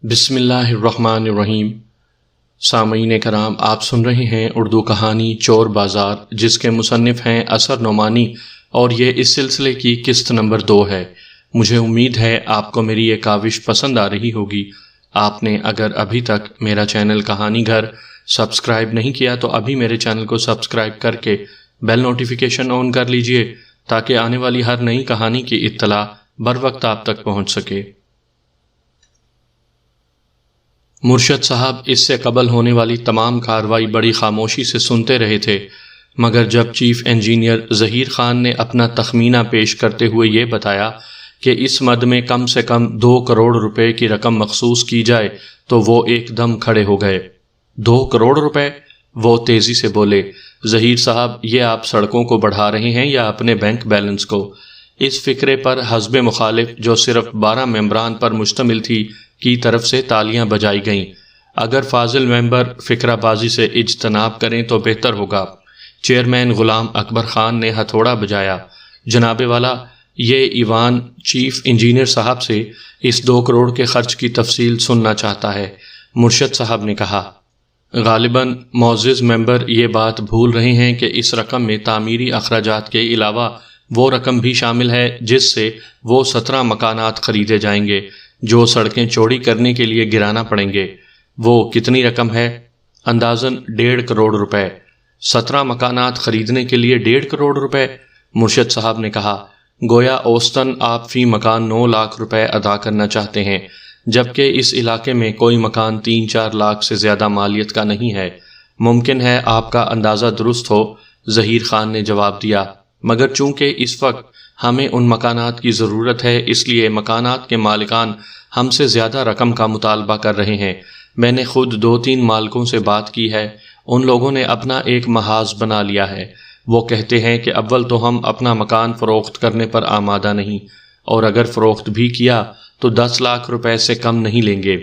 بسم اللہ الرحمن الرحیم۔ سامعین کرام، آپ سن رہے ہیں اردو کہانی چور بازار، جس کے مصنف ہیں اثر نعمانی، اور یہ اس سلسلے کی قسط نمبر 2 ہے۔ مجھے امید ہے آپ کو میری یہ کاوش پسند آ رہی ہوگی۔ آپ نے اگر ابھی تک میرا چینل کہانی گھر سبسکرائب نہیں کیا تو ابھی میرے چینل کو سبسکرائب کر کے بیل نوٹیفیکیشن آن کر لیجئے تاکہ آنے والی ہر نئی کہانی کی اطلاع بر وقت آپ تک پہنچ سکے۔ مرشد صاحب اس سے قبل ہونے والی تمام کارروائی بڑی خاموشی سے سنتے رہے تھے، مگر جب چیف انجینئر ظہیر خان نے اپنا تخمینہ پیش کرتے ہوئے یہ بتایا کہ اس مد میں کم سے کم 2 کروڑ روپے کی رقم مخصوص کی جائے تو وہ ایک دم کھڑے ہو گئے۔ 2 کروڑ روپے؟ وہ تیزی سے بولے، ظہیر صاحب، یہ آپ سڑکوں کو بڑھا رہے ہیں یا اپنے بینک بیلنس کو؟ اس فکرے پر حزب مخالف، جو صرف 12 ممبران پر مشتمل تھی، کی طرف سے تالیاں بجائی گئیں۔ اگر فاضل ممبر فکرہ بازی سے اجتناب کریں تو بہتر ہوگا۔ چیئرمین غلام اکبر خان نے ہتھوڑا بجایا۔ جناب والا، یہ ایوان چیف انجینئر صاحب سے اس 2 کروڑ کے خرچ کی تفصیل سننا چاہتا ہے، مرشد صاحب نے کہا۔ غالباً معزز ممبر یہ بات بھول رہے ہیں کہ اس رقم میں تعمیری اخراجات کے علاوہ وہ رقم بھی شامل ہے جس سے وہ 17 مکانات خریدے جائیں گے جو سڑکیں چوڑی کرنے کے لیے گرانا پڑیں گے۔ وہ کتنی رقم ہے؟ اندازاً 1.5 کروڑ روپے۔ 17 مکانات خریدنے کے لیے 1.5 کروڑ روپے؟ مرشد صاحب نے کہا۔ گویا اوسطاً آپ فی مکان 9 لاکھ روپے ادا کرنا چاہتے ہیں، جبکہ اس علاقے میں کوئی مکان 3-4 لاکھ سے زیادہ مالیت کا نہیں ہے۔ ممکن ہے آپ کا اندازہ درست ہو، ظہیر خان نے جواب دیا، مگر چونکہ اس وقت ہمیں ان مکانات کی ضرورت ہے، اس لیے مکانات کے مالکان ہم سے زیادہ رقم کا مطالبہ کر رہے ہیں۔ میں نے خود 2-3 مالکوں سے بات کی ہے، ان لوگوں نے اپنا ایک محاذ بنا لیا ہے۔ وہ کہتے ہیں کہ اول تو ہم اپنا مکان فروخت کرنے پر آمادہ نہیں، اور اگر فروخت بھی کیا تو 10 لاکھ روپے سے کم نہیں لیں گے،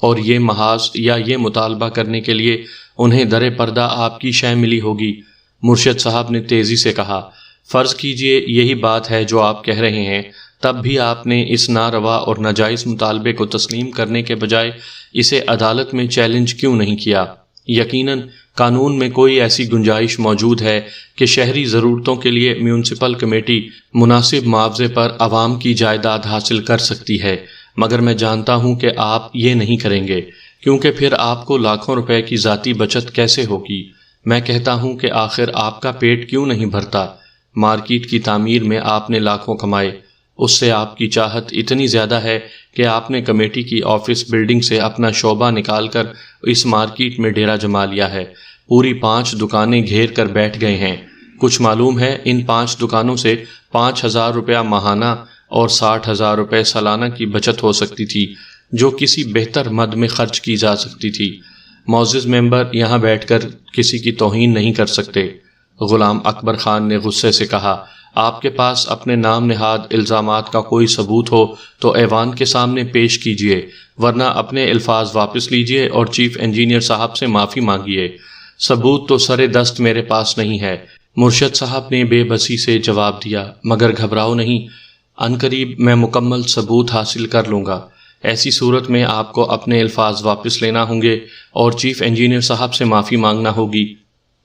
اور یہ محاذ یا یہ مطالبہ کرنے کے لیے انہیں در پردہ آپ کی شے ملی ہوگی۔ مرشد صاحب نے تیزی سے کہا، فرض کیجئے یہی بات ہے جو آپ کہہ رہے ہیں، تب بھی آپ نے اس ناروا اور ناجائز مطالبے کو تسلیم کرنے کے بجائے اسے عدالت میں چیلنج کیوں نہیں کیا؟ یقیناً قانون میں کوئی ایسی گنجائش موجود ہے کہ شہری ضرورتوں کے لیے میونسپل کمیٹی مناسب معاوضے پر عوام کی جائیداد حاصل کر سکتی ہے، مگر میں جانتا ہوں کہ آپ یہ نہیں کریں گے، کیونکہ پھر آپ کو لاکھوں روپے کی ذاتی بچت کیسے ہوگی؟ میں کہتا ہوں کہ آخر آپ کا پیٹ کیوں نہیں بھرتا؟ مارکیٹ کی تعمیر میں آپ نے لاکھوں کمائے، اس سے آپ کی چاہت اتنی زیادہ ہے کہ آپ نے کمیٹی کی آفس بلڈنگ سے اپنا شعبہ نکال کر اس مارکیٹ میں ڈیرا جما لیا ہے، پوری 5 دکانیں گھیر کر بیٹھ گئے ہیں۔ کچھ معلوم ہے ان 5 دکانوں سے 5,000 روپیہ ماہانہ اور 60,000 روپے سالانہ کی بچت ہو سکتی تھی، جو کسی بہتر مد میں خرچ کی جا سکتی تھی۔ معزز ممبر یہاں بیٹھ کر کسی کی توہین نہیں کر سکتے، غلام اکبر خان نے غصے سے کہا۔ آپ کے پاس اپنے نام نہاد الزامات کا کوئی ثبوت ہو تو ایوان کے سامنے پیش کیجئے، ورنہ اپنے الفاظ واپس لیجئے اور چیف انجینئر صاحب سے معافی مانگیے۔ ثبوت تو سرے دست میرے پاس نہیں ہے، مرشد صاحب نے بے بسی سے جواب دیا، مگر گھبراؤ نہیں، عنقریب میں مکمل ثبوت حاصل کر لوں گا۔ ایسی صورت میں آپ کو اپنے الفاظ واپس لینا ہوں گے اور چیف انجینئر صاحب سے معافی مانگنا ہوگی۔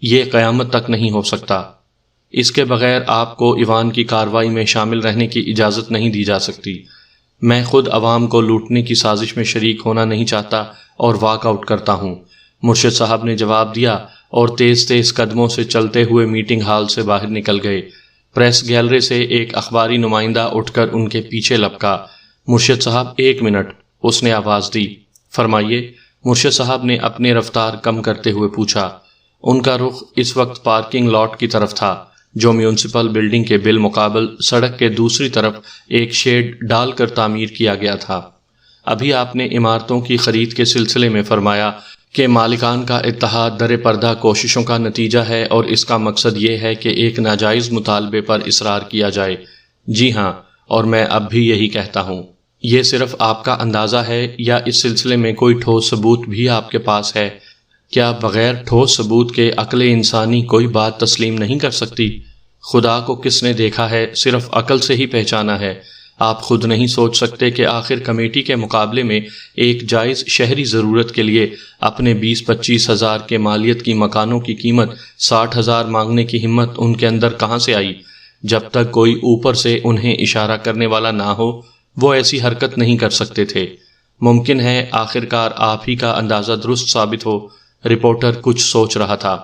یہ قیامت تک نہیں ہو سکتا۔ اس کے بغیر آپ کو ایوان کی کارروائی میں شامل رہنے کی اجازت نہیں دی جا سکتی۔ میں خود عوام کو لوٹنے کی سازش میں شریک ہونا نہیں چاہتا اور واک آؤٹ کرتا ہوں، مرشد صاحب نے جواب دیا، اور تیز تیز قدموں سے چلتے ہوئے میٹنگ ہال سے باہر نکل گئے۔ پریس گیلری سے ایک اخباری نمائندہ اٹھ کر ان کے پیچھے لپکا۔ مرشد صاحب 1 منٹ، اس نے آواز دی۔ فرمائیے، مرشد صاحب نے اپنے رفتار کم کرتے ہوئے پوچھا۔ ان کا رخ اس وقت پارکنگ لاٹ کی طرف تھا، جو میونسپل بلڈنگ کے بالمقابل سڑک کے دوسری طرف ایک شیڈ ڈال کر تعمیر کیا گیا تھا۔ ابھی آپ نے عمارتوں کی خرید کے سلسلے میں فرمایا کہ مالکان کا اتحاد در پردہ کوششوں کا نتیجہ ہے، اور اس کا مقصد یہ ہے کہ ایک ناجائز مطالبے پر اصرار کیا جائے۔ جی ہاں، اور میں اب بھی یہی کہتا ہوں۔ یہ صرف آپ کا اندازہ ہے یا اس سلسلے میں کوئی ٹھوس ثبوت بھی آپ کے پاس ہے؟ کیا بغیر ٹھوس ثبوت کے عقل انسانی کوئی بات تسلیم نہیں کر سکتی؟ خدا کو کس نے دیکھا ہے، صرف عقل سے ہی پہچانا ہے۔ آپ خود نہیں سوچ سکتے کہ آخر کمیٹی کے مقابلے میں ایک جائز شہری ضرورت کے لیے اپنے 20-25 ہزار کے مالیت کی مکانوں کی قیمت 60 ہزار مانگنے کی ہمت ان کے اندر کہاں سے آئی؟ جب تک کوئی اوپر سے انہیں اشارہ کرنے والا نہ ہو وہ ایسی حرکت نہیں کر سکتے تھے۔ ممکن ہے آخرکار آپ ہی کا اندازہ درست ثابت ہو۔ رپورٹر کچھ سوچ رہا تھا۔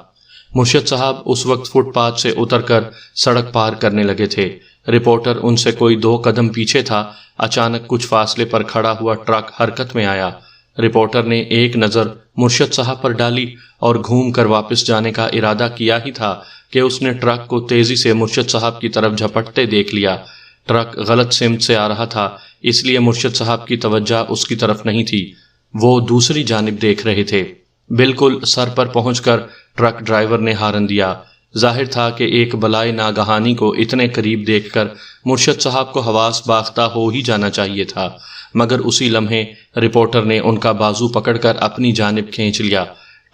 مرشد صاحب اس وقت فٹ پاتھ سے اتر کر سڑک پار کرنے لگے تھے۔ رپورٹر ان سے کوئی 2 قدم پیچھے تھا۔ اچانک کچھ فاصلے پر کھڑا ہوا ٹرک حرکت میں آیا۔ رپورٹر نے ایک نظر مرشد صاحب پر ڈالی اور گھوم کر واپس جانے کا ارادہ کیا ہی تھا کہ اس نے ٹرک کو تیزی سے مرشد صاحب کی طرف جھپٹتے دیکھ لیا۔ ٹرک غلط سمت سے آ رہا تھا، اس لیے مرشد صاحب کی توجہ اس کی طرف نہیں تھی، وہ دوسری جانب دیکھ رہے تھے۔ بالکل سر پر پہنچ کر ٹرک ڈرائیور نے ہارن دیا۔ ظاہر تھا کہ ایک بلائے ناگہانی کو اتنے قریب دیکھ کر مرشد صاحب کو حواس باختہ ہو ہی جانا چاہیے تھا، مگر اسی لمحے رپورٹر نے ان کا بازو پکڑ کر اپنی جانب کھینچ لیا۔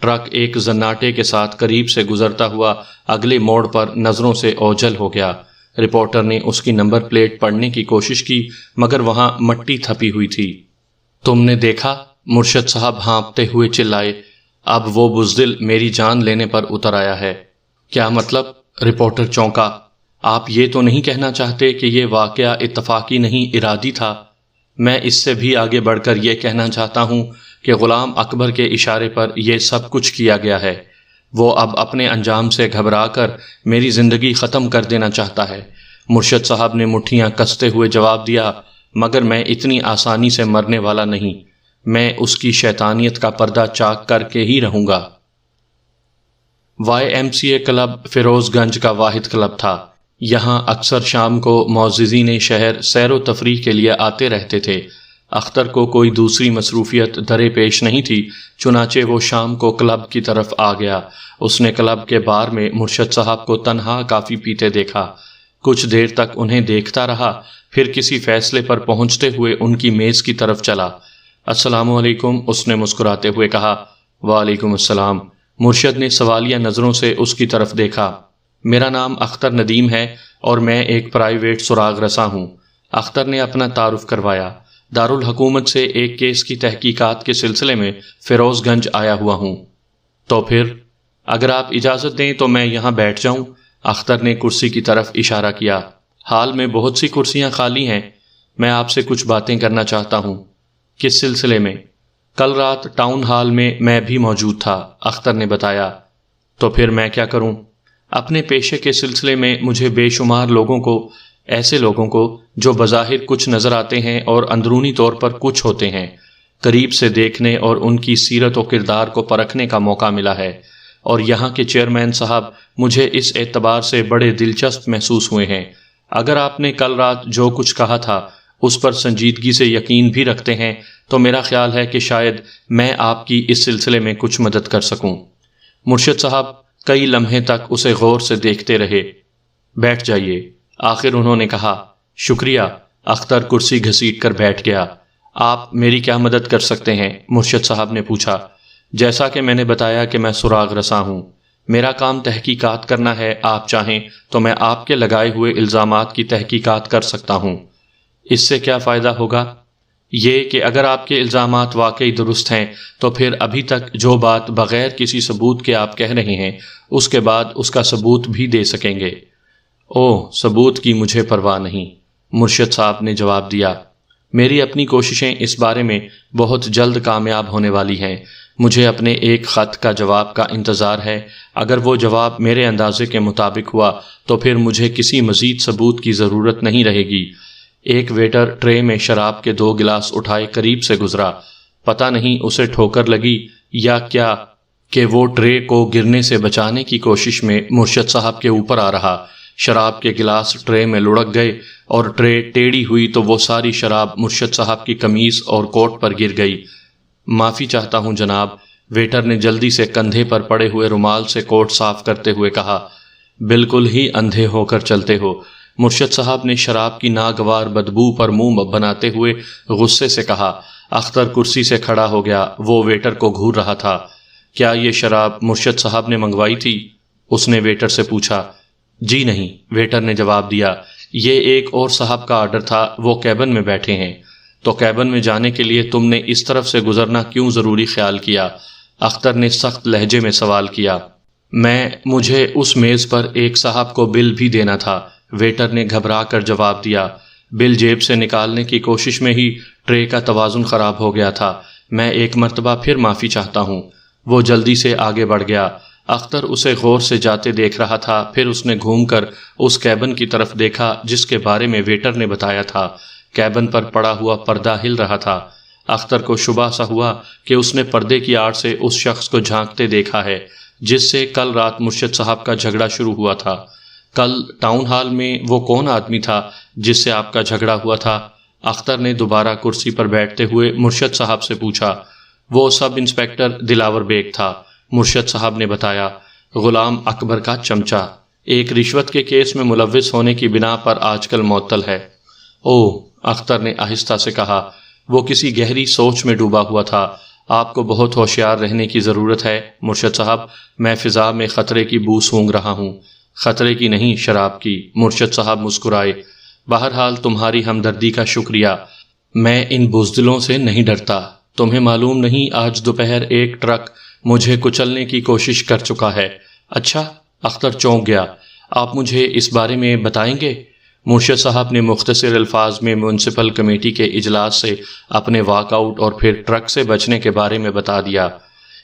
ٹرک ایک زناٹے کے ساتھ قریب سے گزرتا ہوا اگلے موڑ پر نظروں سے اوجھل ہو گیا۔ رپورٹر نے اس کی نمبر پلیٹ پڑھنے کی کوشش کی مگر وہاں مٹی تھپی ہوئی تھی۔ تم نے دیکھا؟ مرشد صاحب ہانپتے ہوئے چلائے۔ اب وہ بزدل میری جان لینے پر اتر آیا ہے۔ کیا مطلب؟ رپورٹر چونکا۔ آپ یہ تو نہیں کہنا چاہتے کہ یہ واقعہ اتفاقی نہیں ارادی تھا؟ میں اس سے بھی آگے بڑھ کر یہ کہنا چاہتا ہوں کہ غلام اکبر کے اشارے پر یہ سب کچھ کیا گیا ہے۔ وہ اب اپنے انجام سے گھبرا کر میری زندگی ختم کر دینا چاہتا ہے۔ مرشد صاحب نے مٹھیاں کستے ہوئے جواب دیا، مگر میں اتنی آسانی سے مرنے والا نہیں، میں اس کی شیطانیت کا پردہ چاک کر کے ہی رہوں گا۔ YMCA کلب فیروز گنج کا واحد کلب تھا۔ یہاں اکثر شام کو معززین شہر سیر و تفریح کے لیے آتے رہتے تھے۔ اختر کو کوئی دوسری مصروفیت درے پیش نہیں تھی، چنانچہ وہ شام کو کلب کی طرف آ گیا۔ اس نے کلب کے بار میں مرشد صاحب کو تنہا کافی پیتے دیکھا۔ کچھ دیر تک انہیں دیکھتا رہا، پھر کسی فیصلے پر پہنچتے ہوئے ان کی میز کی طرف چلا۔ السلام علیکم، اس نے مسکراتے ہوئے کہا۔ وعلیکم السلام۔ مرشد نے سوالیہ نظروں سے اس کی طرف دیکھا۔ میرا نام اختر ندیم ہے اور میں ایک پرائیویٹ سراغ رساں ہوں۔ اختر نے اپنا تعارف کروایا۔ دارالحکومت سے ایک کیس کی تحقیقات کے سلسلے میں فیروز گنج آیا ہوا ہوں۔ تو پھر اگر آپ اجازت دیں تو میں یہاں بیٹھ جاؤں؟ اختر نے کرسی کی طرف اشارہ کیا۔ ہال میں بہت سی کرسیاں خالی ہیں، میں آپ سے کچھ باتیں کرنا چاہتا ہوں۔ کس سلسلے میں؟ کل رات ٹاؤن ہال میں بھی موجود تھا، اختر نے بتایا۔ تو پھر میں کیا کروں؟ اپنے پیشے کے سلسلے میں مجھے بے شمار لوگوں کو، ایسے لوگوں کو جو بظاہر کچھ نظر آتے ہیں اور اندرونی طور پر کچھ ہوتے ہیں، قریب سے دیکھنے اور ان کی سیرت و کردار کو پرکھنے کا موقع ملا ہے، اور یہاں کے چیئرمین صاحب مجھے اس اعتبار سے بڑے دلچسپ محسوس ہوئے ہیں۔ اگر آپ نے کل رات جو کچھ کہا تھا اس پر سنجیدگی سے یقین بھی رکھتے ہیں تو میرا خیال ہے کہ شاید میں آپ کی اس سلسلے میں کچھ مدد کر سکوں۔ مرشد صاحب کئی لمحے تک اسے غور سے دیکھتے رہے۔ بیٹھ جائیے، آخر انہوں نے کہا۔ شکریہ۔ اختر کرسی گھسیٹ کر بیٹھ گیا۔ آپ میری کیا مدد کر سکتے ہیں؟ مرشد صاحب نے پوچھا۔ جیسا کہ میں نے بتایا کہ میں سراغ رساں ہوں، میرا کام تحقیقات کرنا ہے۔ آپ چاہیں تو میں آپ کے لگائے ہوئے الزامات کی تحقیقات کر سکتا ہوں۔ اس سے کیا فائدہ ہوگا؟ یہ کہ اگر آپ کے الزامات واقعی درست ہیں تو پھر ابھی تک جو بات بغیر کسی ثبوت کے آپ کہہ رہے ہیں اس کے بعد اس کا ثبوت بھی دے سکیں گے۔ ثبوت کی مجھے پرواہ نہیں، مرشد صاحب نے جواب دیا۔ میری اپنی کوششیں اس بارے میں بہت جلد کامیاب ہونے والی ہیں۔ مجھے اپنے ایک خط کا جواب کا انتظار ہے۔ اگر وہ جواب میرے اندازے کے مطابق ہوا تو پھر مجھے کسی مزید ثبوت کی ضرورت نہیں رہے گی۔ ایک ویٹر ٹرے میں شراب کے 2 گلاس اٹھائے قریب سے گزرا۔ پتہ نہیں اسے ٹھوکر لگی یا کیا کہ وہ ٹرے کو گرنے سے بچانے کی کوشش میں مرشد صاحب کے اوپر آ رہا۔ شراب کے گلاس ٹرے میں لڑک گئے اور ٹرے ٹیڑھی ہوئی تو وہ ساری شراب مرشد صاحب کی قمیض اور کوٹ پر گر گئی۔ معافی چاہتا ہوں جناب، ویٹر نے جلدی سے کندھے پر پڑے ہوئے رومال سے کوٹ صاف کرتے ہوئے کہا۔ بالکل ہی اندھے ہو کر چلتے ہو، مرشد صاحب نے شراب کی ناگوار بدبو پر منہ بناتے ہوئے غصے سے کہا۔ اختر کرسی سے کھڑا ہو گیا، وہ ویٹر کو گھور رہا تھا۔ کیا یہ شراب مرشد صاحب نے منگوائی تھی؟ اس نے ویٹر سے پوچھا۔ جی نہیں، ویٹر نے جواب دیا، یہ ایک اور صاحب کا آرڈر تھا، وہ کیبن میں بیٹھے ہیں۔ تو کیبن میں جانے کے لیے تم نے اس طرف سے گزرنا کیوں ضروری خیال کیا؟ اختر نے سخت لہجے میں سوال کیا۔ مجھے اس میز پر ایک صاحب کو بل بھی دینا تھا، ویٹر نے گھبرا کر جواب دیا۔ بل جیب سے نکالنے کی کوشش میں ہی ٹرے کا توازن خراب ہو گیا تھا۔ میں ایک مرتبہ پھر معافی چاہتا ہوں۔ وہ جلدی سے آگے بڑھ گیا۔ اختر اسے غور سے جاتے دیکھ رہا تھا، پھر اس نے گھوم کر اس کیبن کی طرف دیکھا جس کے بارے میں ویٹر نے بتایا تھا۔ کیبن پر پڑا ہوا پردہ ہل رہا تھا۔ اختر کو شبہ سا ہوا کہ اس نے پردے کی آڑ سے اس شخص کو جھانکتے دیکھا ہے جس سے کل رات مرشد صاحب کا جھگڑا شروع ہوا تھا۔ کل ٹاؤن ہال میں وہ کون آدمی تھا جس سے آپ کا جھگڑا ہوا تھا؟ اختر نے دوبارہ کرسی پر بیٹھتے ہوئے مرشد صاحب سے پوچھا۔ وہ سب انسپیکٹر دلاور بیگ تھا، مرشد صاحب نے بتایا۔ غلام اکبر کا چمچہ، ایک رشوت کے کیس میں ملوث ہونے کی بنا پر آج کل معطل ہے۔ اوہ، اختر نے آہستہ سے کہا۔ وہ کسی گہری سوچ میں ڈوبا ہوا تھا۔ آپ کو بہت ہوشیار رہنے کی ضرورت ہے مرشد صاحب، میں فضا میں خطرے کی بو سونگھ رہا ہوں۔ خطرے کی نہیں، شراب کی، مرشد صاحب مسکرائے۔ بہرحال تمہاری ہمدردی کا شکریہ، میں ان بزدلوں سے نہیں ڈرتا۔ تمہیں معلوم نہیں آج دوپہر ایک ٹرک مجھے کچلنے کی کوشش کر چکا ہے۔ اچھا، اختر چونک گیا۔ آپ مجھے اس بارے میں بتائیں گے؟ مرشد صاحب نے مختصر الفاظ میں میونسپل کمیٹی کے اجلاس سے اپنے واک آؤٹ اور پھر ٹرک سے بچنے کے بارے میں بتا دیا۔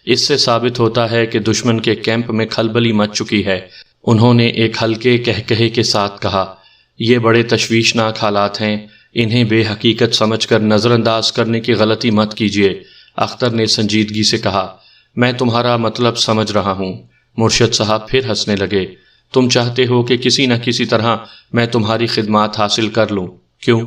اس سے ثابت ہوتا ہے کہ دشمن کے کیمپ میں کھلبلی مچ چکی ہے، انہوں نے ایک ہلکے کہکہے کے ساتھ کہا۔ یہ بڑے تشویشناک حالات ہیں، انہیں بے حقیقت سمجھ کر نظر انداز کرنے کی غلطی مت کیجیے، اختر نے سنجیدگی سے کہا۔ میں تمہارا مطلب سمجھ رہا ہوں۔ مرشد صاحب پھر ہنسنے لگے۔ تم چاہتے ہو کہ کسی نہ کسی طرح میں تمہاری خدمات حاصل کر لوں، کیوں؟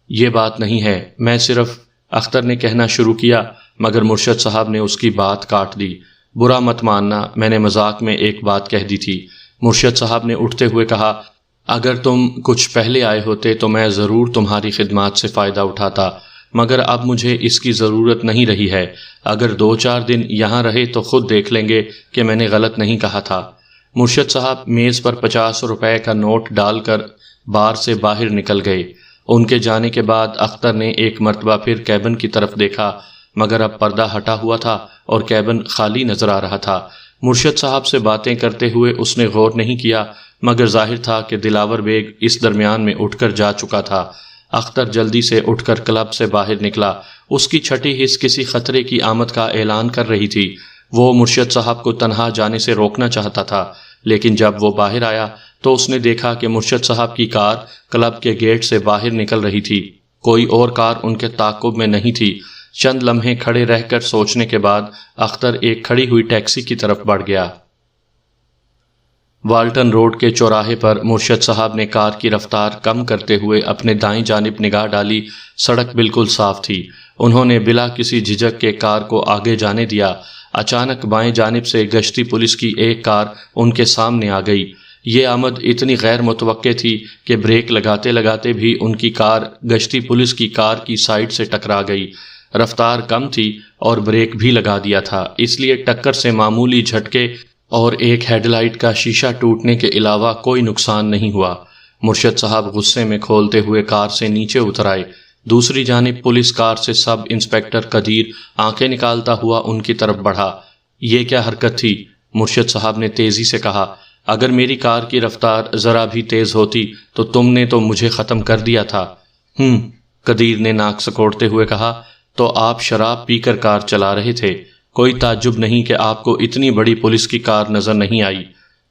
یہ بات نہیں ہے، میں صرف، اختر نے کہنا شروع کیا مگر مرشد صاحب نے اس کی بات کاٹ دی۔ برا مت ماننا، میں نے مذاق میں ایک بات کہہ دی تھی، مرشد صاحب نے اٹھتے ہوئے کہا۔ اگر تم کچھ پہلے آئے ہوتے تو میں ضرور تمہاری خدمات سے فائدہ اٹھاتا، مگر اب مجھے اس کی ضرورت نہیں رہی ہے۔ اگر 2-4 دن یہاں رہے تو خود دیکھ لیں گے کہ میں نے غلط نہیں کہا تھا۔ مرشد صاحب میز پر 50 روپے کا نوٹ ڈال کر بار سے باہر نکل گئے۔ ان کے جانے کے بعد اختر نے ایک مرتبہ پھر کیبن کی طرف دیکھا، مگر اب پردہ ہٹا ہوا تھا اور کیبن خالی نظر آ رہا تھا۔ مرشد صاحب سے باتیں کرتے ہوئے اس نے غور نہیں کیا، مگر ظاہر تھا کہ دلاور بیگ اس درمیان میں اٹھ کر جا چکا تھا۔ اختر جلدی سے اٹھ کر کلب سے باہر نکلا۔ اس کی چھٹی حس کسی خطرے کی آمد کا اعلان کر رہی تھی۔ وہ مرشد صاحب کو تنہا جانے سے روکنا چاہتا تھا، لیکن جب وہ باہر آیا تو اس نے دیکھا کہ مرشد صاحب کی کار کلب کے گیٹ سے باہر نکل رہی تھی۔ کوئی اور کار ان کے تعاقب میں نہیں تھی۔ چند لمحے کھڑے رہ کر سوچنے کے بعد اختر ایک کھڑی ہوئی ٹیکسی کی طرف بڑھ گیا۔ والٹن روڈ کے چوراہے پر مرشد صاحب نے کار کی رفتار کم کرتے ہوئے اپنے دائیں جانب نگاہ ڈالی۔ سڑک بالکل صاف تھی۔ انہوں نے بلا کسی جھجک کے کار کو آگے جانے دیا۔ اچانک بائیں جانب سے گشتی پولیس کی ایک کار ان کے سامنے آ گئی۔ یہ آمد اتنی غیر متوقع تھی کہ بریک لگاتے لگاتے بھی ان کی کار گشتی پولیس کی کار کی سائیڈ سے ٹکرا گئی۔ رفتار کم تھی اور بریک بھی لگا دیا تھا، اس لیے ٹکر سے معمولی جھٹکے اور ایک ہیڈ لائٹ کا شیشہ ٹوٹنے کے علاوہ کوئی نقصان نہیں ہوا۔ مرشد صاحب غصے میں کھولتے ہوئے کار سے نیچے اتر آئے۔ دوسری جانب پولیس کار سے سب انسپیکٹر قدیر آنکھیں نکالتا ہوا ان کی طرف بڑھا۔ یہ کیا حرکت تھی؟ مرشد صاحب نے تیزی سے کہا۔ اگر میری کار کی رفتار ذرا بھی تیز ہوتی تو تم نے تو مجھے ختم کر دیا تھا۔ قدیر نے ناک سکوڑتے ہوئے کہا، تو آپ شراب پی کر کار چلا رہے تھے؟ کوئی تعجب نہیں کہ آپ کو اتنی بڑی پولیس کی کار نظر نہیں آئی۔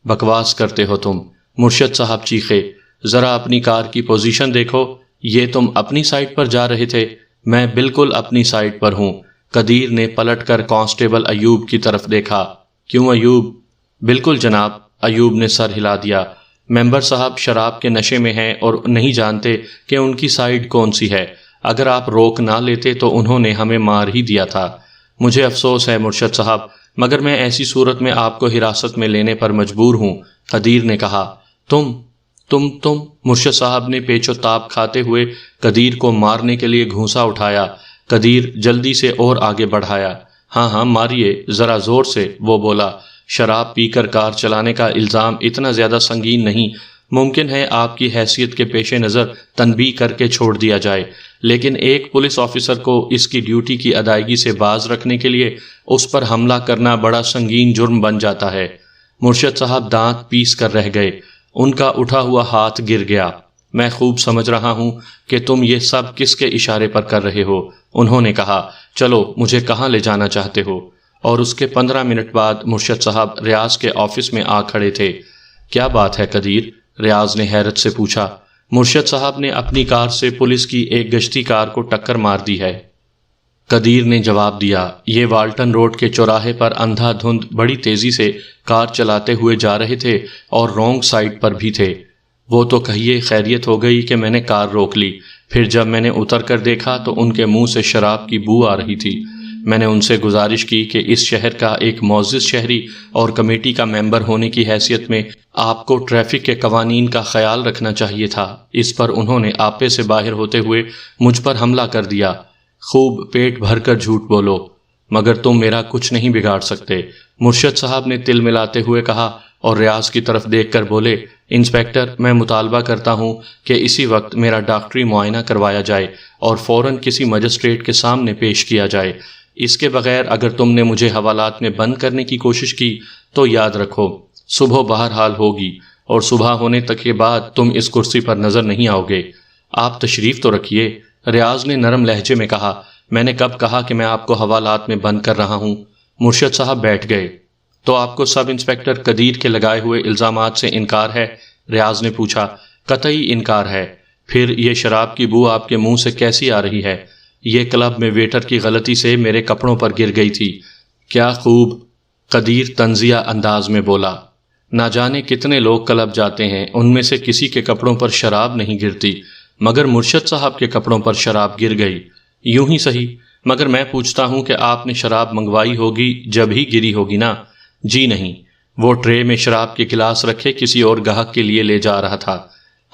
بکواس کرتے ہو تم، مرشد صاحب چیخے۔ ذرا اپنی کار کی پوزیشن دیکھو، یہ تم اپنی سائٹ پر جا رہے تھے؟ میں بالکل اپنی سائٹ پر ہوں۔ قدیر نے پلٹ کر کانسٹیبل ایوب کی طرف دیکھا۔ کیوں ایوب؟ بالکل جناب، ایوب نے سر ہلا دیا۔ ممبر صاحب شراب کے نشے میں ہیں اور نہیں جانتے کہ ان کی سائٹ کون سی ہے۔ اگر آپ روک نہ لیتے تو انہوں نے ہمیں مار ہی دیا تھا۔ مجھے افسوس ہے مرشد صاحب، مگر میں ایسی صورت میں آپ کو حراست میں لینے پر مجبور ہوں، قدیر نے کہا۔ تم مرشد صاحب نے پیچ و تاب کھاتے ہوئے قدیر کو مارنے کے لیے گھونسا اٹھایا۔ قدیر جلدی سے اور آگے بڑھایا۔ ہاں ماریے، ذرا زور سے، وہ بولا۔ شراب پی کر کار چلانے کا الزام اتنا زیادہ سنگین نہیں، ممکن ہے آپ کی حیثیت کے پیش نظر تنبیہ کر کے چھوڑ دیا جائے، لیکن ایک پولیس آفیسر کو اس کی ڈیوٹی کی ادائیگی سے باز رکھنے کے لیے اس پر حملہ کرنا بڑا سنگین جرم بن جاتا ہے۔ مرشد صاحب دانت پیس کر رہ گئے، ان کا اٹھا ہوا ہاتھ گر گیا۔ میں خوب سمجھ رہا ہوں کہ تم یہ سب کس کے اشارے پر کر رہے ہو، انہوں نے کہا۔ چلو مجھے کہاں لے جانا چاہتے ہو؟ اور اس کے 15 منٹ بعد مرشد صاحب ریاض کے آفس میں آ کھڑے تھے۔ کیا بات ہے قدیر؟ ریاض نے حیرت سے پوچھا۔ مرشد صاحب نے اپنی کار سے پولیس کی ایک گشتی کار کو ٹکر مار دی ہے، قدیر نے جواب دیا۔ یہ والٹن روڈ کے چوراہے پر اندھا دھند بڑی تیزی سے کار چلاتے ہوئے جا رہے تھے اور رونگ سائڈ پر بھی تھے۔ وہ تو کہیے خیریت ہو گئی کہ میں نے کار روک لی، پھر جب میں نے اتر کر دیکھا تو ان کے منہ سے شراب کی بو آ رہی تھی۔ میں نے ان سے گزارش کی کہ اس شہر کا ایک معزز شہری اور کمیٹی کا ممبر ہونے کی حیثیت میں آپ کو ٹریفک کے قوانین کا خیال رکھنا چاہیے تھا۔ اس پر انہوں نے آپے سے باہر ہوتے ہوئے مجھ پر حملہ کر دیا۔ خوب پیٹ بھر کر جھوٹ بولو، مگر تم میرا کچھ نہیں بگاڑ سکتے، مرشد صاحب نے تل ملاتے ہوئے کہا اور ریاض کی طرف دیکھ کر بولے، انسپیکٹر میں مطالبہ کرتا ہوں کہ اسی وقت میرا ڈاکٹری معائنہ کروایا جائے اور فوراً کسی مجسٹریٹ کے سامنے پیش کیا جائے۔ اس کے بغیر اگر تم نے مجھے حوالات میں بند کرنے کی کوشش کی تو یاد رکھو صبح بہرحال ہوگی، اور صبح ہونے تک کے بعد تم اس کرسی پر نظر نہیں آؤ گے۔ آپ تشریف تو رکھیے، ریاض نے نرم لہجے میں کہا۔ میں نے کب کہا کہ میں آپ کو حوالات میں بند کر رہا ہوں؟ مرشد صاحب بیٹھ گئے۔ تو آپ کو سب انسپیکٹر قدیر کے لگائے ہوئے الزامات سے انکار ہے؟ ریاض نے پوچھا۔ قطعی انکار ہے۔ پھر یہ شراب کی بو آپ کے منہ سے کیسی آ رہی ہے؟ یہ کلب میں ویٹر کی غلطی سے میرے کپڑوں پر گر گئی تھی۔ کیا خوب، قدیر طنزیہ انداز میں بولا۔ نہ جانے کتنے لوگ کلب جاتے ہیں، ان میں سے کسی کے کپڑوں پر شراب نہیں گرتی، مگر مرشد صاحب کے کپڑوں پر شراب گر گئی۔ یوں ہی صحیح، مگر میں پوچھتا ہوں کہ آپ نے شراب منگوائی ہوگی جب ہی گری ہوگی نا؟ جی نہیں، وہ ٹرے میں شراب کے گلاس رکھے کسی اور گاہک کے لیے لے جا رہا تھا۔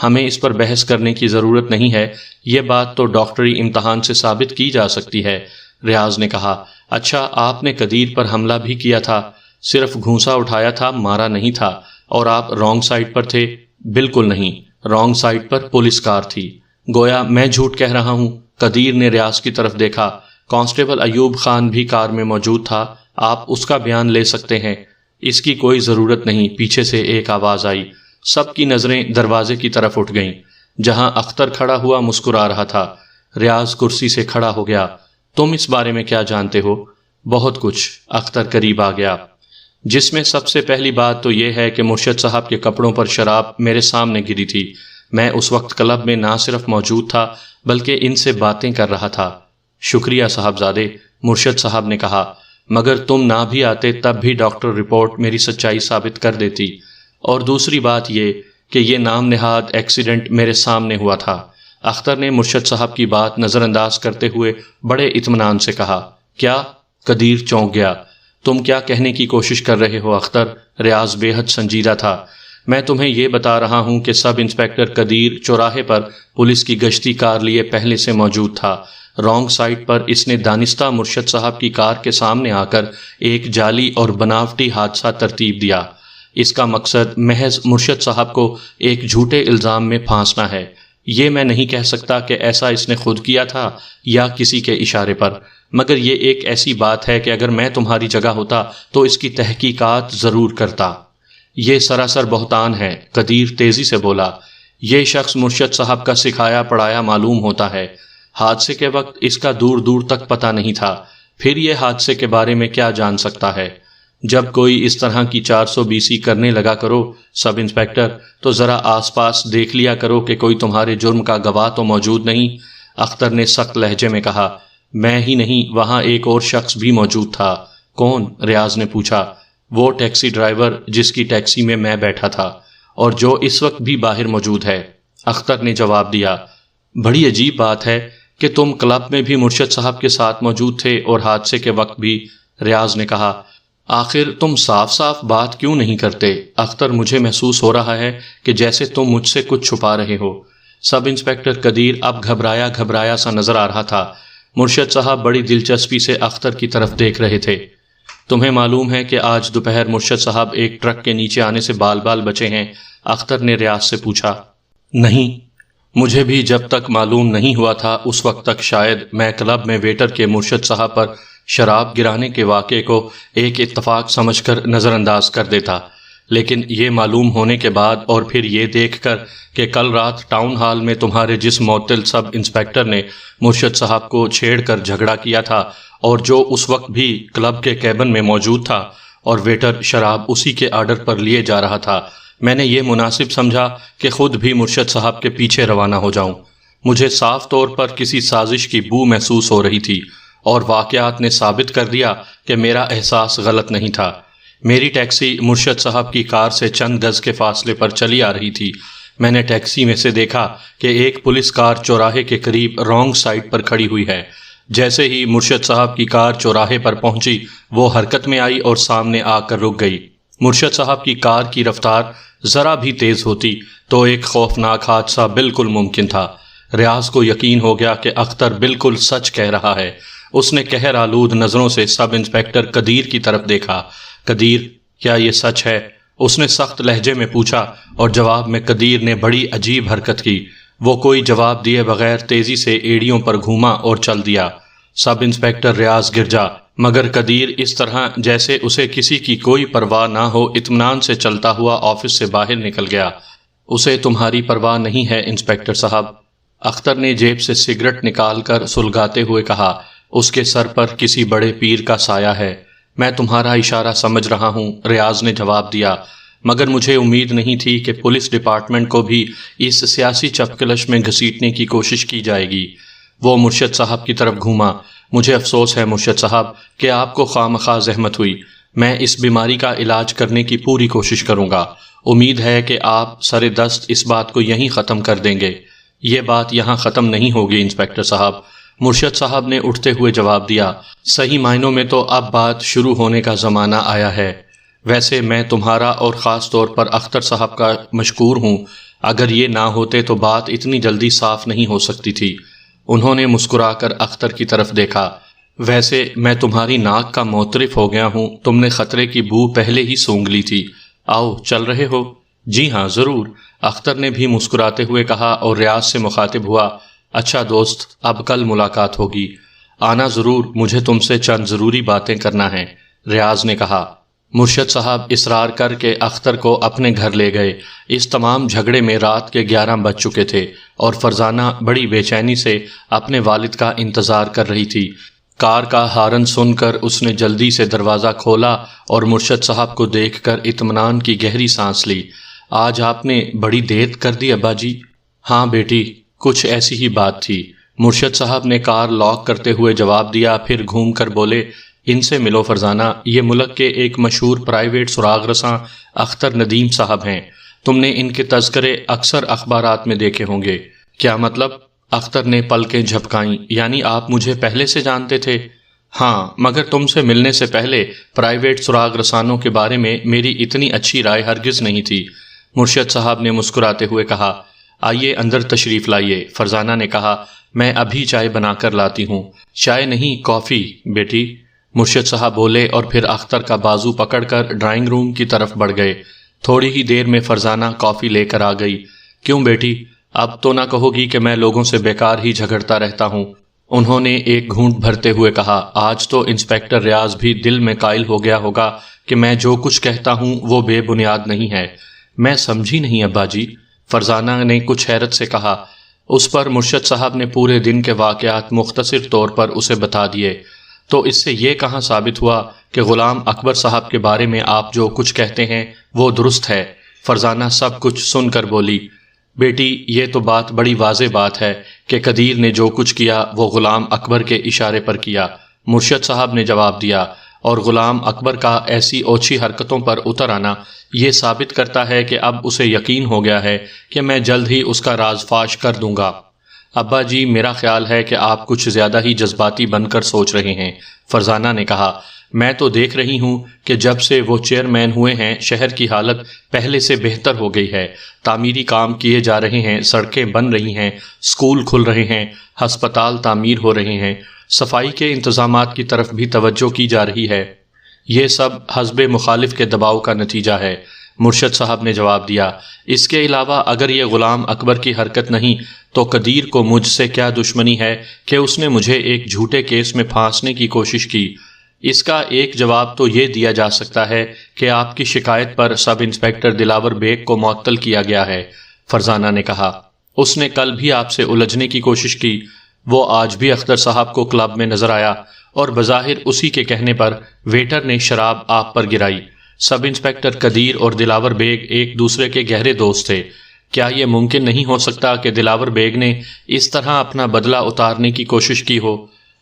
ہمیں اس پر بحث کرنے کی ضرورت نہیں ہے، یہ بات تو ڈاکٹری امتحان سے ثابت کی جا سکتی ہے، ریاض نے کہا۔ اچھا، آپ نے قدیر پر حملہ بھی کیا تھا؟ صرف گھونسا اٹھایا تھا، مارا نہیں تھا۔ اور آپ رانگ سائڈ پر تھے؟ بالکل نہیں، رانگ سائڈ پر پولیس کار تھی۔ گویا میں جھوٹ کہہ رہا ہوں؟ قدیر نے ریاض کی طرف دیکھا۔ کانسٹیبل ایوب خان بھی کار میں موجود تھا، آپ اس کا بیان لے سکتے ہیں۔ اس کی کوئی ضرورت نہیں، پیچھے سے ایک آواز آئی۔ سب کی نظریں دروازے کی طرف اٹھ گئیں، جہاں اختر کھڑا ہوا مسکرا رہا تھا۔ ریاض کرسی سے کھڑا ہو گیا۔ تم اس بارے میں کیا جانتے ہو؟ بہت کچھ۔ اختر قریب آ گیا۔ جس میں سب سے پہلی بات تو یہ ہے کہ مرشد صاحب کے کپڑوں پر شراب میرے سامنے گری تھی۔ میں اس وقت کلب میں نہ صرف موجود تھا بلکہ ان سے باتیں کر رہا تھا۔ شکریہ صاحبزادے، مرشد صاحب نے کہا، مگر تم نہ بھی آتے تب بھی ڈاکٹر رپورٹ میری سچائی ثابت کر دیتی۔ اور دوسری بات یہ کہ یہ نام نہاد ایکسیڈنٹ میرے سامنے ہوا تھا۔ اختر نے مرشد صاحب کی بات نظر انداز کرتے ہوئے بڑے اطمینان سے کہا۔ کیا؟ قدیر چونک گیا۔ تم کیا کہنے کی کوشش کر رہے ہو اختر؟ ریاض بے حد سنجیدہ تھا۔ میں تمہیں یہ بتا رہا ہوں کہ سب انسپیکٹر قدیر چوراہے پر پولیس کی گشتی کار لیے پہلے سے موجود تھا۔ رانگ سائڈ پر اس نے دانستہ مرشد صاحب کی کار کے سامنے آ کر ایک جعلی اور بناوٹی حادثہ ترتیب دیا۔ اس کا مقصد محض مرشد صاحب کو ایک جھوٹے الزام میں پھانسنا ہے۔ یہ میں نہیں کہہ سکتا کہ ایسا اس نے خود کیا تھا یا کسی کے اشارے پر، مگر یہ ایک ایسی بات ہے کہ اگر میں تمہاری جگہ ہوتا تو اس کی تحقیقات ضرور کرتا۔ یہ سراسر بہتان ہے، قدیر تیزی سے بولا۔ یہ شخص مرشد صاحب کا سکھایا پڑھایا معلوم ہوتا ہے۔ حادثے کے وقت اس کا دور دور تک پتہ نہیں تھا، پھر یہ حادثے کے بارے میں کیا جان سکتا ہے؟ جب کوئی اس طرح کی 420 کرنے لگا کرو سب انسپیکٹر، تو ذرا آس پاس دیکھ لیا کرو کہ کوئی تمہارے جرم کا گواہ تو موجود نہیں۔ اختر نے سخت لہجے میں کہا۔ میں ہی نہیں، وہاں ایک اور شخص بھی موجود تھا۔ کون؟ ریاض نے پوچھا۔ وہ ٹیکسی ڈرائیور جس کی ٹیکسی میں بیٹھا تھا اور جو اس وقت بھی باہر موجود ہے، اختر نے جواب دیا۔ بڑی عجیب بات ہے کہ تم کلب میں بھی مرشد صاحب کے ساتھ موجود تھے اور حادثے کے وقت بھی، ریاض نے کہا۔ آخر تم صاف صاف بات کیوں نہیں کرتے؟ اختر، مجھے محسوس ہو رہا ہے کہ جیسے تم مجھ سے کچھ چھپا رہے ہو۔ سب انسپیکٹر قدیر اب گھبرایا سا نظر آ رہا تھا۔ مرشد صاحب بڑی دلچسپی سے اختر کی طرف دیکھ رہے تھے۔ تمہیں معلوم ہے کہ آج دوپہر مرشد صاحب ایک ٹرک کے نیچے آنے سے بال بال بچے ہیں؟ اختر نے ریاض سے پوچھا۔ نہیں، مجھے بھی جب تک معلوم نہیں ہوا تھا اس وقت تک شاید میں کلب میں ویٹر کے مرشد صاحب پر شراب گرانے کے واقعے کو ایک اتفاق سمجھ کر نظر انداز کر دیتا، لیکن یہ معلوم ہونے کے بعد اور پھر یہ دیکھ کر کہ کل رات ٹاؤن ہال میں تمہارے جس معطل سب انسپیکٹر نے مرشد صاحب کو چھیڑ کر جھگڑا کیا تھا اور جو اس وقت بھی کلب کے کیبن میں موجود تھا اور ویٹر شراب اسی کے آرڈر پر لیے جا رہا تھا، میں نے یہ مناسب سمجھا کہ خود بھی مرشد صاحب کے پیچھے روانہ ہو جاؤں۔ مجھے صاف طور پر کسی سازش کی بو محسوس ہو رہی تھی اور واقعات نے ثابت کر دیا کہ میرا احساس غلط نہیں تھا۔ میری ٹیکسی مرشد صاحب کی کار سے چند گز کے فاصلے پر چلی آ رہی تھی۔ میں نے ٹیکسی میں سے دیکھا کہ ایک پولیس کار چوراہے کے قریب رانگ سائڈ پر کھڑی ہوئی ہے۔ جیسے ہی مرشد صاحب کی کار چوراہے پر پہنچی وہ حرکت میں آئی اور سامنے آ کر رک گئی۔ مرشد صاحب کی کار کی رفتار ذرا بھی تیز ہوتی تو ایک خوفناک حادثہ بالکل ممکن تھا۔ ریاض کو یقین ہو گیا کہ اختر بالکل سچ کہہ رہا ہے۔ اس نے قہر آلود نظروں سے سب انسپیکٹر قدیر کی طرف دیکھا۔ قدیر، کیا یہ سچ ہے؟ اس نے سخت لہجے میں پوچھا اور جواب میں قدیر نے بڑی عجیب حرکت کی۔ وہ کوئی جواب دیے بغیر تیزی سے ایڑیوں پر گھوما اور چل دیا۔ سب انسپیکٹر ریاض گرجا، مگر قدیر اس طرح جیسے اسے کسی کی کوئی پرواہ نہ ہو اطمینان سے چلتا ہوا آفس سے باہر نکل گیا۔ اسے تمہاری پرواہ نہیں ہے انسپیکٹر صاحب، اختر نے جیب سے سگریٹ نکال کر سلگاتے ہوئے کہا۔ اس کے سر پر کسی بڑے پیر کا سایہ ہے۔ میں تمہارا اشارہ سمجھ رہا ہوں، ریاض نے جواب دیا، مگر مجھے امید نہیں تھی کہ پولیس ڈپارٹمنٹ کو بھی اس سیاسی چپکلش میں گھسیٹنے کی کوشش کی جائے گی۔ وہ مرشد صاحب کی طرف گھوما۔ مجھے افسوس ہے مرشد صاحب کہ آپ کو خواہ زحمت ہوئی۔ میں اس بیماری کا علاج کرنے کی پوری کوشش کروں گا۔ امید ہے کہ آپ سر دست اس بات کو یہیں ختم کر دیں گے۔ یہ بات یہاں ختم نہیں ہوگی انسپیکٹر صاحب، مرشد صاحب نے اٹھتے ہوئے جواب دیا۔ صحیح معنوں میں تو اب بات شروع ہونے کا زمانہ آیا ہے۔ ویسے میں تمہارا اور خاص طور پر اختر صاحب کا مشکور ہوں، اگر یہ نہ ہوتے تو بات اتنی جلدی صاف نہیں ہو سکتی تھی۔ انہوں نے مسکرا کر اختر کی طرف دیکھا۔ ویسے میں تمہاری ناک کا معترف ہو گیا ہوں، تم نے خطرے کی بو پہلے ہی سونگھ لی تھی۔ آؤ چل رہے ہو؟ جی ہاں ضرور، اختر نے بھی مسکراتے ہوئے کہا اور ریاض سے مخاطب ہوا۔ اچھا دوست، اب کل ملاقات ہوگی، آنا ضرور، مجھے تم سے چند ضروری باتیں کرنا ہے، ریاض نے کہا۔ مرشد صاحب اصرار کر کے اختر کو اپنے گھر لے گئے۔ اس تمام جھگڑے میں رات کے 11 بج چکے تھے اور فرزانہ بڑی بے چینی سے اپنے والد کا انتظار کر رہی تھی۔ کار کا ہارن سن کر اس نے جلدی سے دروازہ کھولا اور مرشد صاحب کو دیکھ کر اطمینان کی گہری سانس لی۔ آج آپ نے بڑی دیر کر دی ابا جی؟ ہاں بیٹی، کچھ ایسی ہی بات تھی، مرشد صاحب نے کار لاک کرتے ہوئے جواب دیا، پھر گھوم کر بولے، ان سے ملو فرزانہ، یہ ملک کے ایک مشہور پرائیویٹ سراغ رساں اختر ندیم صاحب ہیں، تم نے ان کے تذکرے اکثر اخبارات میں دیکھے ہوں گے۔ کیا مطلب؟ اختر نے پلکیں جھپکائیں، یعنی آپ مجھے پہلے سے جانتے تھے؟ ہاں، مگر تم سے ملنے سے پہلے پرائیویٹ سراغ رسانوں کے بارے میں میری اتنی اچھی رائے ہرگز نہیں تھی، مرشد صاحب نے مسکراتے ہوئے کہا۔ آئیے اندر تشریف لائیے، فرزانہ نے کہا، میں ابھی چائے بنا کر لاتی ہوں۔ چائے نہیں، کافی بیٹی، مرشد صاحب بولے اور پھر اختر کا بازو پکڑ کر ڈرائنگ روم کی طرف بڑھ گئے۔ تھوڑی ہی دیر میں فرزانہ کافی لے کر آ گئی۔ کیوں بیٹی، اب تو نہ کہو گی کہ میں لوگوں سے بیکار ہی جھگڑتا رہتا ہوں؟ انہوں نے ایک گھونٹ بھرتے ہوئے کہا۔ آج تو انسپیکٹر ریاض بھی دل میں قائل ہو گیا ہوگا کہ میں جو کچھ کہتا ہوں وہ بے بنیاد نہیں ہے۔ میں سمجھی نہیں ابا جی، فرزانہ نے کچھ حیرت سے کہا۔ اس پر مرشد صاحب نے پورے دن کے واقعات مختصر طور پر اسے بتا دیے۔ تو اس سے یہ کہاں ثابت ہوا کہ غلام اکبر صاحب کے بارے میں آپ جو کچھ کہتے ہیں وہ درست ہے؟ فرزانہ سب کچھ سن کر بولی۔ بیٹی، یہ تو بات بڑی واضح بات ہے کہ قدیر نے جو کچھ کیا وہ غلام اکبر کے اشارے پر کیا، مرشد صاحب نے جواب دیا، اور غلام اکبر کا ایسی اوچھی حرکتوں پر اتر آنا یہ ثابت کرتا ہے کہ اب اسے یقین ہو گیا ہے کہ میں جلد ہی اس کا راز فاش کر دوں گا۔ ابا جی، میرا خیال ہے کہ آپ کچھ زیادہ ہی جذباتی بن کر سوچ رہے ہیں، فرزانہ نے کہا۔ میں تو دیکھ رہی ہوں کہ جب سے وہ چیئرمین ہوئے ہیں شہر کی حالت پہلے سے بہتر ہو گئی ہے، تعمیری کام کیے جا رہے ہیں، سڑکیں بن رہی ہیں، اسکول کھل رہے ہیں، ہسپتال تعمیر ہو رہے ہیں، صفائی کے انتظامات کی طرف بھی توجہ کی جا رہی ہے۔ یہ سب حزب مخالف کے دباؤ کا نتیجہ ہے۔ مرشد صاحب نے جواب دیا، اس کے علاوہ اگر یہ غلام اکبر کی حرکت نہیں تو قدیر کو مجھ سے کیا دشمنی ہے کہ اس نے مجھے ایک جھوٹے کیس میں پھانسنے کی کوشش کی؟ اس کا ایک جواب تو یہ دیا جا سکتا ہے کہ آپ کی شکایت پر سب انسپیکٹر دلاور بیگ کو معطل کیا گیا ہے۔ فرزانہ نے کہا، اس نے کل بھی آپ سے الجھنے کی کوشش کی، وہ آج بھی اختر صاحب کو کلب میں نظر آیا اور بظاہر اسی کے کہنے پر ویٹر نے شراب آپ پر گرائی۔ سب انسپیکٹر قدیر اور دلاور بیگ ایک دوسرے کے گہرے دوست تھے۔ کیا یہ ممکن نہیں ہو سکتا کہ دلاور بیگ نے اس طرح اپنا بدلہ اتارنے کی کوشش کی ہو؟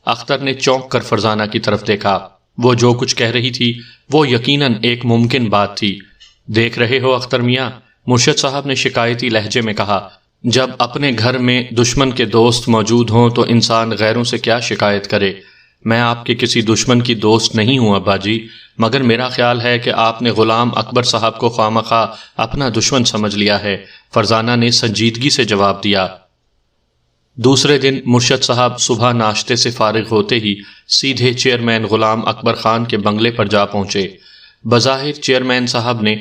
اختر نے چونک کر فرزانہ کی طرف دیکھا۔ وہ جو کچھ کہہ رہی تھی وہ یقیناً ایک ممکن بات تھی۔ دیکھ رہے ہو اختر میاں، مرشد صاحب نے شکایتی لہجے میں کہا، جب اپنے گھر میں دشمن کے دوست موجود ہوں تو انسان غیروں سے کیا شکایت کرے؟ میں آپ کے کسی دشمن کی دوست نہیں ہوں ابا جی، مگر میرا خیال ہے کہ آپ نے غلام اکبر صاحب کو خواہ اپنا دشمن سمجھ لیا ہے۔ فرزانہ نے سنجیدگی سے جواب دیا۔ دوسرے دن مرشد صاحب صبح ناشتے سے فارغ ہوتے ہی سیدھے چیئرمین غلام اکبر خان کے بنگلے پر جا پہنچے۔ بظاہر چیئرمین صاحب نے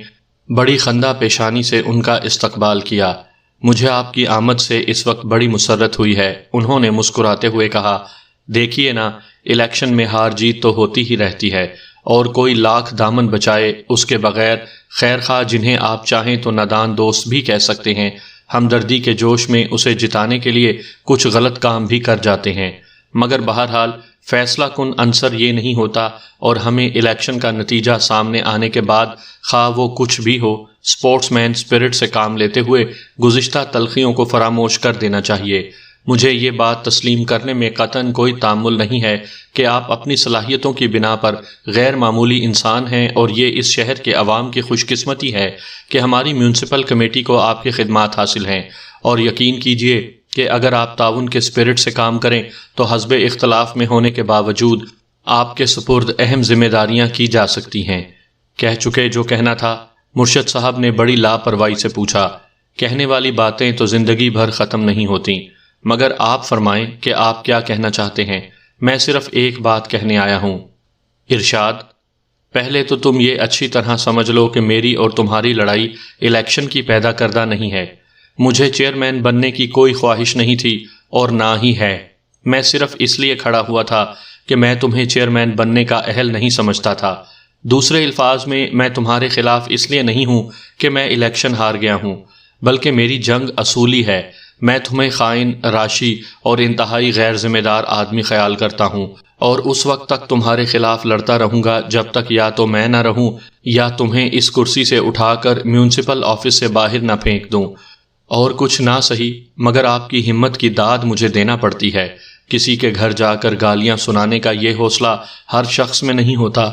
بڑی خندہ پیشانی سے ان کا استقبال کیا۔ مجھے آپ کی آمد سے اس وقت بڑی مسرت ہوئی ہے، انہوں نے مسکراتے ہوئے کہا۔ دیکھیے نا، الیکشن میں ہار جیت تو ہوتی ہی رہتی ہے، اور کوئی لاکھ دامن بچائے اس کے بغیر خیر خواہ جنہیں آپ چاہیں تو نادان دوست بھی کہہ سکتے ہیں، ہمدردی کے جوش میں اسے جتانے کے لیے کچھ غلط کام بھی کر جاتے ہیں، مگر بہرحال فیصلہ کن عنصر یہ نہیں ہوتا، اور ہمیں الیکشن کا نتیجہ سامنے آنے کے بعد خواہ وہ کچھ بھی ہو، سپورٹس مین سپرٹ سے کام لیتے ہوئے گزشتہ تلخیوں کو فراموش کر دینا چاہیے۔ مجھے یہ بات تسلیم کرنے میں قطعاً کوئی تامل نہیں ہے کہ آپ اپنی صلاحیتوں کی بنا پر غیر معمولی انسان ہیں، اور یہ اس شہر کے عوام کی خوش قسمتی ہے کہ ہماری میونسپل کمیٹی کو آپ کی خدمات حاصل ہیں، اور یقین کیجئے کہ اگر آپ تعاون کے اسپرٹ سے کام کریں تو حزب اختلاف میں ہونے کے باوجود آپ کے سپرد اہم ذمہ داریاں کی جا سکتی ہیں۔ کہہ چکے جو کہنا تھا؟ مرشد صاحب نے بڑی لاپرواہی سے پوچھا۔ کہنے والی باتیں تو زندگی بھر ختم نہیں ہوتیں، مگر آپ فرمائیں کہ آپ کیا کہنا چاہتے ہیں؟ میں صرف ایک بات کہنے آیا ہوں۔ ارشاد۔ پہلے تو تم یہ اچھی طرح سمجھ لو کہ میری اور تمہاری لڑائی الیکشن کی پیدا کردہ نہیں ہے۔ مجھے چیئرمین بننے کی کوئی خواہش نہیں تھی اور نہ ہی ہے۔ میں صرف اس لیے کھڑا ہوا تھا کہ میں تمہیں چیئرمین بننے کا اہل نہیں سمجھتا تھا۔ دوسرے الفاظ میں تمہارے خلاف اس لیے نہیں ہوں کہ میں الیکشن ہار گیا ہوں، بلکہ میری جنگ اصولی ہے۔ میں تمہیں خائن، راشی اور انتہائی غیر ذمہ دار آدمی خیال کرتا ہوں، اور اس وقت تک تمہارے خلاف لڑتا رہوں گا جب تک یا تو میں نہ رہوں یا تمہیں اس کرسی سے اٹھا کر میونسپل آفس سے باہر نہ پھینک دوں۔ اور کچھ نہ سہی، مگر آپ کی ہمت کی داد مجھے دینا پڑتی ہے۔ کسی کے گھر جا کر گالیاں سنانے کا یہ حوصلہ ہر شخص میں نہیں ہوتا۔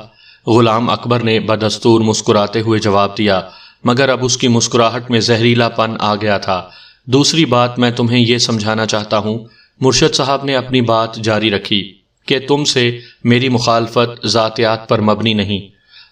غلام اکبر نے بدستور مسکراتے ہوئے جواب دیا، مگر اب اس کی مسکراہٹ میں زہریلا پن آ گیا تھا۔ دوسری بات میں تمہیں یہ سمجھانا چاہتا ہوں، مرشد صاحب نے اپنی بات جاری رکھی، کہ تم سے میری مخالفت ذاتیات پر مبنی نہیں۔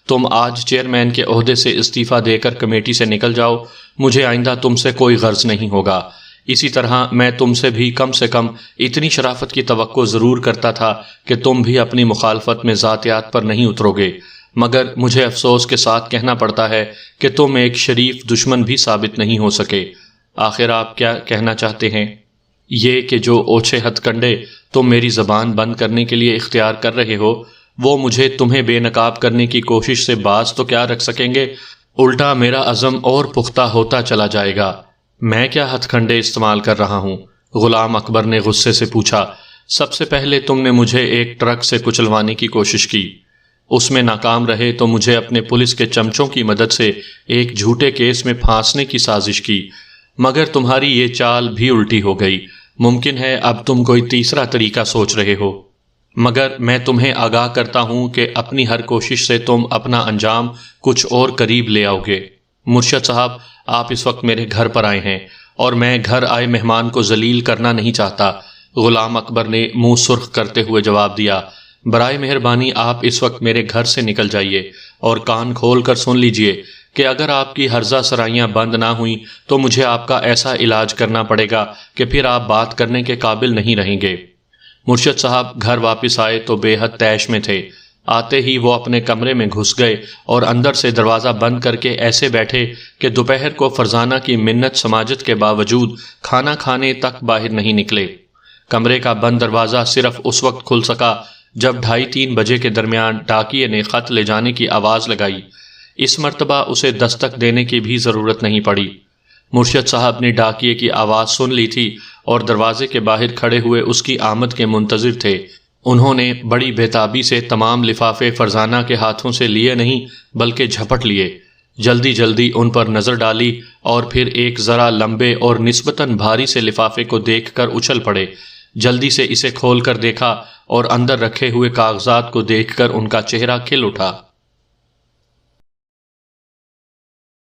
تم آج چیئرمین کے عہدے سے استعفیٰ دے کر کمیٹی سے نکل جاؤ، مجھے آئندہ تم سے کوئی غرض نہیں ہوگا۔ اسی طرح میں تم سے بھی کم اتنی شرافت کی توقع ضرور کرتا تھا کہ تم بھی اپنی مخالفت میں ذاتیات پر نہیں اترو گے، مگر مجھے افسوس کے ساتھ کہنا پڑتا ہے کہ تم ایک شریف دشمن بھی ثابت نہیں ہو سکے۔ آخر آپ کیا کہنا چاہتے ہیں؟ یہ کہ جو اوچھے ہتھ کنڈے تم میری زبان بند کرنے کے لیے اختیار کر رہے ہو، وہ مجھے تمہیں بے نقاب کرنے کی کوشش سے باز تو کیا رکھ سکیں گے؟ الٹا میرا عزم اور پختہ ہوتا چلا جائے گا۔ میں کیا ہتھ کنڈے استعمال کر رہا ہوں؟ غلام اکبر نے غصے سے پوچھا۔ سب سے پہلے تم نے مجھے ایک ٹرک سے کچلوانے کی کوشش کی، اس میں ناکام رہے تو مجھے اپنے پولیس کے چمچوں کی مدد سے ایک جھوٹے کیس میں پھانسنے کی سازش کی، مگر تمہاری یہ چال بھی الٹی ہو گئی۔ ممکن ہے اب تم کوئی تیسرا طریقہ سوچ رہے ہو، مگر میں تمہیں آگاہ کرتا ہوں کہ اپنی ہر کوشش سے تم اپنا انجام کچھ اور قریب لے آؤ گے۔ مرشد صاحب، آپ اس وقت میرے گھر پر آئے ہیں اور میں گھر آئے مہمان کو ذلیل کرنا نہیں چاہتا۔ غلام اکبر نے منہ سرخ کرتے ہوئے جواب دیا، برائے مہربانی آپ اس وقت میرے گھر سے نکل جائیے، اور کان کھول کر سن لیجئے کہ اگر آپ کی ہرزہ سرائیاں بند نہ ہوئیں تو مجھے آپ کا ایسا علاج کرنا پڑے گا کہ پھر آپ بات کرنے کے قابل نہیں رہیں گے۔ مرشد صاحب گھر واپس آئے تو بے حد طیش میں تھے۔ آتے ہی وہ اپنے کمرے میں گھس گئے اور اندر سے دروازہ بند کر کے ایسے بیٹھے کہ دوپہر کو فرزانہ کی منت سماجت کے باوجود کھانا کھانے تک باہر نہیں نکلے۔ کمرے کا بند دروازہ صرف اس وقت کھل سکا جب 2:30-3 بجے کے درمیان ڈاکیے نے خط لے جانے کی آواز لگائی۔ اس مرتبہ اسے دستک دینے کی بھی ضرورت نہیں پڑی۔ مرشد صاحب نے ڈاکیے کی آواز سن لی تھی اور دروازے کے باہر کھڑے ہوئے اس کی آمد کے منتظر تھے۔ انہوں نے بڑی بےتابی سے تمام لفافے فرزانہ کے ہاتھوں سے لیے نہیں بلکہ جھپٹ لیے، جلدی جلدی ان پر نظر ڈالی اور پھر ایک ذرا لمبے اور نسبتاً بھاری سے لفافے کو دیکھ کر اچھل پڑے۔ جلدی سے اسے کھول کر دیکھا اور اندر رکھے ہوئے کاغذات کو دیکھ کر ان کا چہرہ کھل اٹھا۔